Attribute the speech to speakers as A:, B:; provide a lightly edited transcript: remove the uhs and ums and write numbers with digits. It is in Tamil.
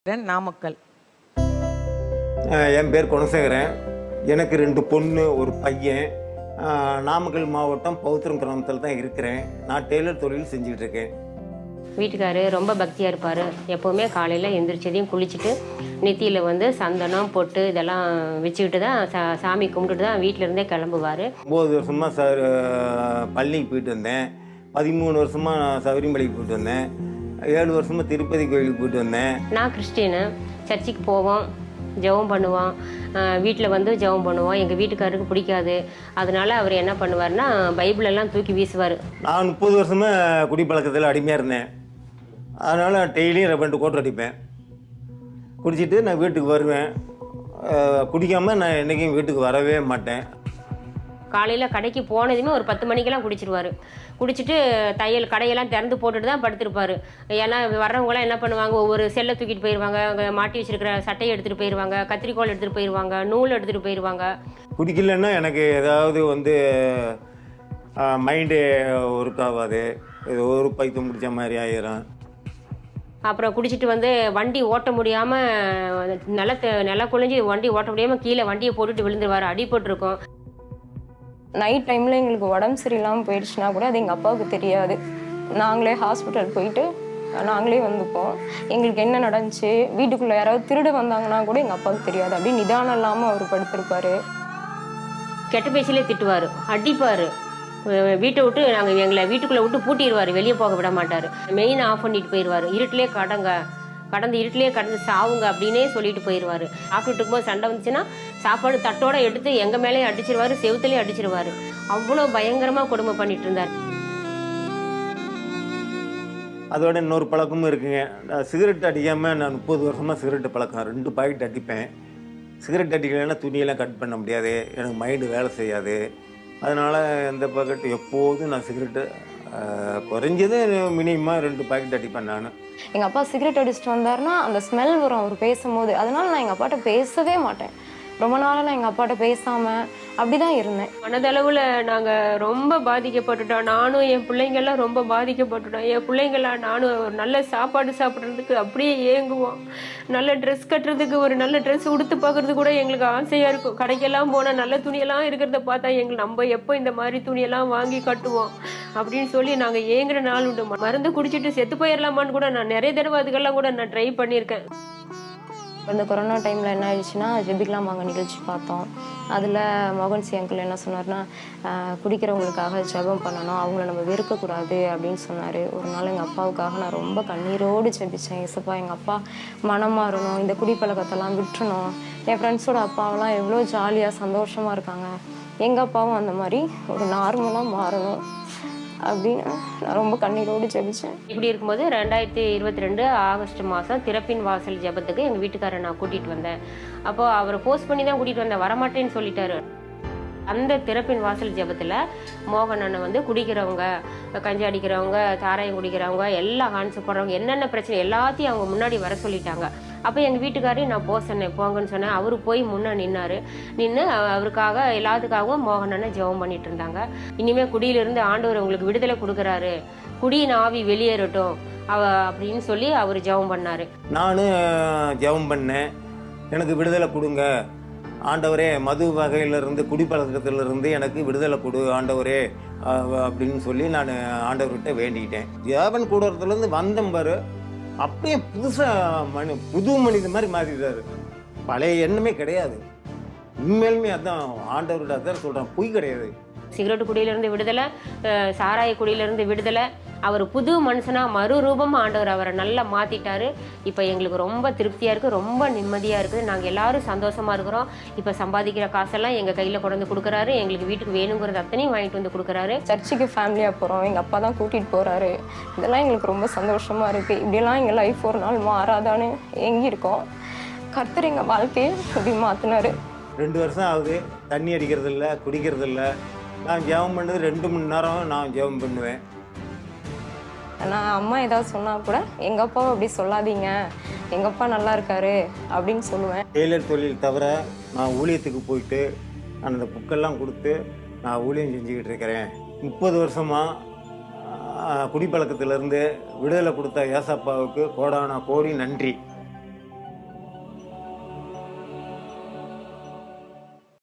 A: நாமக்கல்.
B: என் பேர் குணசேகரன். எனக்கு 2 பொண்ணு, ஒரு பையன். நாமக்கல் மாவட்டம் பௌத்திரம் கிராமத்தில் தான் இருக்கிறேன். நான் டெய்லர் தொழில் செஞ்சுக்கிட்டு இருக்கேன்.
C: வீட்டுக்காரு ரொம்ப பக்தியாக இருப்பார். எப்போவுமே காலையில் எந்திரிச்சதையும் குளிச்சுட்டு நெத்தியில் வந்து சந்தனம் பொட்டு இதெல்லாம் வச்சுக்கிட்டு தான் சாமி கும்பிட்டுட்டு தான் வீட்டிலேருந்தே கிளம்புவார்.
B: 9 வருஷமாக பழனிக்கு போயிட்டு வந்தேன். 13 வருஷமாக நான் சபரிமலைக்கு போயிட்டு வந்தேன். 7 வருஷமாக திருப்பதி கோயிலுக்கு போயிட்டு வந்தேன்.
C: நான் கிறிஸ்டினு. சர்ச்சுக்கு போவோம், ஜெபம் பண்ணுவோம், வீட்டில் வந்து ஜெபம் பண்ணுவோம். எங்கள் வீட்டுக்காரருக்கு பிடிக்காது. அதனால அவர் என்ன பண்ணுவார்னா பைபிளெல்லாம் தூக்கி வீசுவார்.
B: நான் 30 வருஷமாக குடிப்பழக்கத்தில் அடிமையாக இருந்தேன். அதனால் டெய்லியும் 2 கோட்டை அடிப்பேன். குடிச்சிட்டு நான் வீட்டுக்கு வருவேன். குடிக்காமல் நான் என்றைக்கும் வீட்டுக்கு வரவே மாட்டேன்.
C: காலையில் கடைக்கு போனதுமே ஒரு 10 மணிக்கெல்லாம் குடிச்சிருவார். குடிச்சிட்டு தையல் கடையெல்லாம் திறந்து போட்டுட்டு தான் படுத்திருப்பார். ஏன்னா வர்றவங்களாம் என்ன பண்ணுவாங்க, ஒவ்வொரு செல்லை தூக்கிட்டு போயிடுவாங்க, அங்கே மாட்டி வச்சுருக்கிற சட்டையை எடுத்துகிட்டு போயிடுவாங்க, கத்திரிக்கோள் எடுத்துகிட்டு போயிடுவாங்க, நூல் எடுத்துகிட்டு போயிடுவாங்க.
B: குடிக்கலன்னா எனக்கு ஏதாவது வந்து மைண்டு ஒர்க் ஆகாது. இது ஒரு பைத்தியம் முடித்த மாதிரி ஆயிரும்.
C: அப்புறம் குடிச்சிட்டு வந்து வண்டி ஓட்ட முடியாமல் நில குழஞ்சி வண்டி ஓட்ட முடியாமல் கீழே வண்டியை போட்டுட்டு விழுந்துருவார். அடிபட்டிருக்கும்.
D: நைட் டைமில் எங்களுக்கு உடம்பு சரியில்லாமல் போயிடுச்சுன்னா கூட அது எங்கள் அப்பாவுக்கு தெரியாது. நாங்களே ஹாஸ்பிட்டல் போயிட்டு நாங்களே வந்துப்போம். எங்களுக்கு என்ன நடந்துச்சு, வீட்டுக்குள்ளே யாராவது திருட வந்தாங்கன்னா கூட எங்கள் அப்பாவுக்கு தெரியாது. அப்படியே நிதானம் இல்லாமல் அவர் படுத்திருப்பார்.
C: கெட்ட பேச்சிலே திட்டுவார், அடிப்பார். வீட்டை விட்டு எங்களை வீட்டுக்குள்ளே விட்டு பூட்டிடுவார், வெளியே போக விட மாட்டார். மெயின் ஆஃப் பண்ணிட்டு போயிடுவார். இருட்டிலே இருட்டிலே கடந்து சாவுங்க அப்படின்னே சொல்லிட்டு போயிடுவார். சாப்பிட்டுட்டு இருக்கும்போது சண்டை வந்துச்சுன்னா சாப்பாடு தட்டோட எடுத்து எங்கள் மேலேயும் அடிச்சிருவார், செவுத்துலேயும் அடிச்சிருவார். அவ்வளோ பயங்கரமாக கொடுமை பண்ணிட்டு இருந்தார்.
B: அதோட இன்னொரு பழக்கமும் இருக்குங்க. சிகரெட் அடிக்காமல் நான் 30 வருஷமாக சிகரெட்டு பழக்கம். 2 பாக்கெட் அடிப்பேன். சிகரெட் அடிக்கலைன்னா துணியெல்லாம் கட் பண்ண முடியாது, எனக்கு மைண்டு வேலை செய்யாது. அதனால் இந்த பாக்கெட் எப்போதும் நான் சிகரெட்டு குறைஞ்சது மினிமமாக 2 பாக்கெட் அடிப்பேன் நான்.
D: எங்கள் அப்பா சிகரெட் அடிச்சுட்டு வந்தாருன்னா அந்த ஸ்மெல் வரும் அவர் பேசும்போது. அதனால நான் எங்கள் அப்பாட்ட பேசவே மாட்டேன். ரொம்ப நாளாக நான் எங்கள் அப்பாட்ட பேசாமல் அப்படி தான் இருந்தேன்.
C: மனதளவில் நாங்கள் ரொம்ப பாதிக்கப்பட்டுட்டோம். நானும் என் பிள்ளைங்கள்லாம் ரொம்ப பாதிக்கப்பட்டுட்டோம். என் பிள்ளைங்களாம் நானும் ஒரு நல்ல சாப்பாடு சாப்பிட்றதுக்கு அப்படியே ஏங்குவோம். நல்ல ட்ரெஸ் கட்டுறதுக்கு, ஒரு நல்ல ட்ரெஸ் உடுத்து பார்க்குறது கூட எங்களுக்கு ஆசையாக இருக்கும். கடைக்கெல்லாம் போனால் நல்ல துணியெல்லாம் இருக்கிறத பார்த்தா நம்ம எப்போ இந்த மாதிரி துணியெல்லாம் வாங்கி கட்டுவோம் அப்படின்னு சொல்லி நாங்கள் ஏங்குற நாள் உண்டு. மருந்து குடிச்சிட்டு செத்து போயிடலாமான்னு கூட நான் நிறைய தடவை அதுக்கெல்லாம் கூட நான் ட்ரை பண்ணியிருக்கேன்.
D: இந்த கொரோனா டைமில் என்ன ஆயிடுச்சுன்னா ஜெபிக்கலாம் வாங்க நிகழ்ச்சி பார்த்தோம். அதில் மோகன்சி அங்கிள் என்ன சொன்னார்னா, குடிக்கிறவங்களுக்காக ஜெபம் பண்ணணும், அவங்கள நம்ம வெறுக்கக்கூடாது அப்படின்னு சொன்னார். ஒரு நாள் எங்கள் அப்பாவுக்காக நான் ரொம்ப கண்ணீரோடு ஜெபித்தேன். ஏசப்பா, எங்கள் அப்பா மனம் மாறணும், இந்த குடிப்பழக்கத்தெல்லாம் விட்டுறணும். என் ஃப்ரெண்ட்ஸோட அப்பாவெல்லாம் எவ்வளோ ஜாலியாக சந்தோஷமாக இருக்காங்க, எங்கள் அப்பாவும் அந்த மாதிரி ஒரு நார்மலாக மாறணும் அப்படின்னு நான் ரொம்ப கண்ணீரோடு ஜெபிச்சேன்.
C: இப்படி இருக்கும்போது 2022 ஆகஸ்ட் மாதம் திறப்பின் வாசல் ஜெபத்துக்கு எங்கள் வீட்டுக்காரரை நான் கூட்டிகிட்டு வந்தேன். அப்போது அவரை போஸ்ட் பண்ணி தான் கூட்டிகிட்டு வந்தேன், வரமாட்டேன்னு சொல்லிட்டாரு. அந்த திறப்பின் வாசல் ஜெபத்தில் மோகன் அண்ணன் வந்து குடிக்கிறவங்க, கஞ்சி அடிக்கிறவங்க, சாராயம் குடிக்கிறவங்க, எல்லா ஹான்ஸ் போடுறவங்க, என்னென்ன பிரச்சனை எல்லாத்தையும் அவங்க முன்னாடி வர சொல்லிட்டாங்க. அப்போ எங்கள் வீட்டுக்காரையும் நான் சொன்னேன், போங்கன்னு சொன்னேன். அவரு போய் முன்னே நின்று அவருக்காக எல்லாத்துக்காகவும் மோகன் அண்ணன் ஜெபம் பண்ணிட்டு இருந்தாங்க. இனிமேல் குடியிலிருந்து ஆண்டவர் உங்களுக்கு விடுதலை கொடுக்குறாரு, குடியின் ஆவி வெளியேறட்டும் அப்படின்னு சொல்லி அவர் ஜெபம் பண்ணார்.
B: நானும் ஜெபம் பண்ணேன், எனக்கு விடுதலை கொடுங்க ஆண்டவரே, மது வகையிலிருந்து குடிப்பழக்கத்திலிருந்து எனக்கு விடுதலை கொடு ஆண்டவரே அப்படின்னு சொல்லி நான் ஆண்டவர்கிட்ட வேண்டிக்கிட்டேன். ஜெபன் கூடத்துலேருந்து வந்தேன் பாரு, அப்படியே புதுசாக புது மனித மாதிரி மாறிடுறாரு. பழைய எண்ணமே கிடையாது. உண்மையிலுமே அதான் ஆண்டவர்கிட்ட அதான் சொல்கிறேன், பொய் கிடையாது.
C: சிகரெட்டு குடியிலிருந்து விடுதலை, சாராய குடியிலிருந்து விடுதலை, அவர் புது மனுஷனாக மறுரூபமாக ஆண்டவர் அவரை நல்லா மாற்றிட்டாரு. இப்போ எங்களுக்கு ரொம்ப திருப்தியாக இருக்குது, ரொம்ப நிம்மதியாக இருக்குது. நாங்கள் எல்லோரும் சந்தோஷமாக இருக்கிறோம். இப்போ சம்பாதிக்கிற காசெல்லாம் எங்கள் கையில் கொண்டு வந்து கொடுக்குறாரு. எங்களுக்கு வீட்டுக்கு வேணுங்கிறது அத்தனையும் வாங்கிட்டு வந்து கொடுக்குறாரு.
D: சர்ச்சுக்கு ஃபேமிலியாக போகிறோம், எங்கள் அப்பா தான் கூட்டிகிட்டு போகிறாரு. இதெல்லாம் எங்களுக்கு ரொம்ப சந்தோஷமாக இருக்குது. இப்படியெல்லாம் எங்கள் லைஃப் ஒரு நாள் மாறாதான்னு ஏங்கியிருக்கோம். கர்த்தர் எங்கள் வாழ்க்கையை இப்படி மாற்றினார்.
B: 2 வருஷம் ஆகுது, தண்ணி அடிக்கிறதில்ல, குடிக்கிறதில்ல. நான் ஜெபம் பண்ணது 2 மணி நேரம் நான் ஜெபம் பண்ணுவேன்.
D: நான் அம்மா ஏதாவது சொன்னால் கூட எங்கள் அப்பாவை அப்படி சொல்லாதீங்க, எங்கள் அப்பா நல்லா இருக்காரு அப்படின்னு சொல்லுவேன்.
B: டெய்லர் தொழில் தவிர நான் ஊழியத்துக்கு போயிட்டு நான் அந்த புக்கெல்லாம் கொடுத்து நான் ஊழியம் செஞ்சுக்கிட்டு இருக்கிறேன். 30 வருஷமாக குடிப்பழக்கத்திலேருந்து விடுதலை கொடுத்த ஏசப்பாவுக்கு கோடான கோடி நன்றி.